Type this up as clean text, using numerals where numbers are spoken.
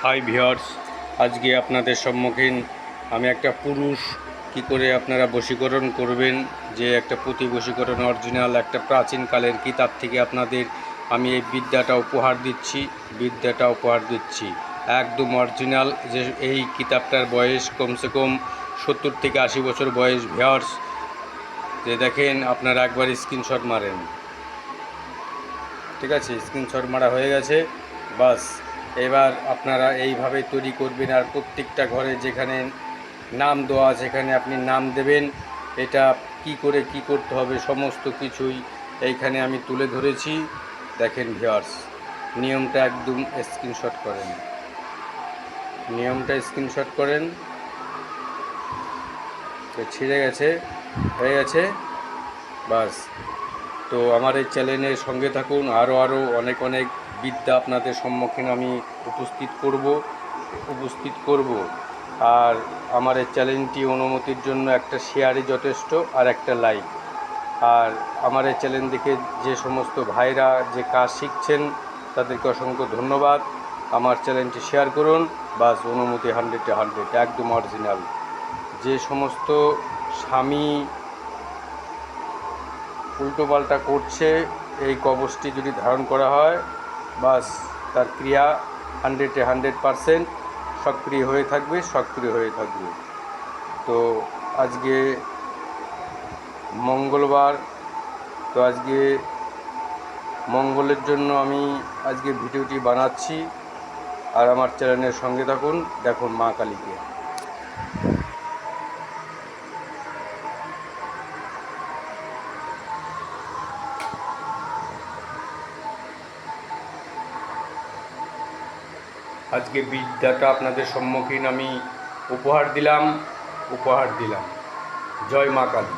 Hi viewers, আজকে আপনাদের সম্মুখীন আমি একটা পুরুষ কি করে আপনারা বশীকরণ করবেন, যে একটা পুঁথি বশীকরণ অরিজিনাল একটা প্রাচীনকালের কিতাব থেকে আপনাদের আমি এই বিদ্যাটা উপহার দিচ্ছি একদম অরিজিনাল। যে এই কিতাবটার বয়স কমসে কম 70 থেকে 80 বছর বয়স। ভিউয়ার্স, যে দেখেন আপনারা একবার স্ক্রিনশট মারেন। ঠিক আছে, স্ক্রিনশট মারা হয়ে গেছে। বাস, এবার আপনারা এইভাবে তৈরি করবেন, আর প্রত্যেকটা ঘরে যেখানে নাম দেওয়া আছে সেখানে আপনি নাম দেবেন। এটা কি করে কি করতে হবে সমস্ত কিছুই এইখানে আমি তুলে ধরেছি। দেখেন ভিউয়ার্স, নিয়মটা একদম স্ক্রিনশট করেন, তো ছিঁড়ে গেছে, হয়ে গেছে। বাস, তো আমার এই চ্যানেলের সঙ্গে থাকুন, আরও অনেক বিদ্যা আপনাদের সম্মুখীন আমি উপস্থিত করব। আর আমার এই চ্যানেলটি অনুমতির জন্য একটা শেয়ারই যথেষ্ট, আর একটা লাইক। আর আমার এই চ্যানেল দেখে যে সমস্ত ভাইরা যে কাজ শিখছেন তাদেরকে অসংখ্য ধন্যবাদ। আমার চ্যানেলটি শেয়ার করুন। বাস, অনুমতি 100 একদম অরিজিনাল। যে সমস্ত স্বামী উল্টোপাল্টা করছে, এই কবচটি যদি ধারণ করা হয়, বাস তার ক্রিয়া 100% সক্রিয় হয়ে থাকবে। তো আজকে মঙ্গলবার, তো আজকে মঙ্গলের জন্য আমি আজকে ভিডিওটি বানাচ্ছি। আর আমার চ্যানেলের সঙ্গে থাকুন, দেখুন মা কালীকে। আজকে বিদ্যাটা আপনাদের সম্মুখীন আমি উপহার দিলাম। জয় মা কালী।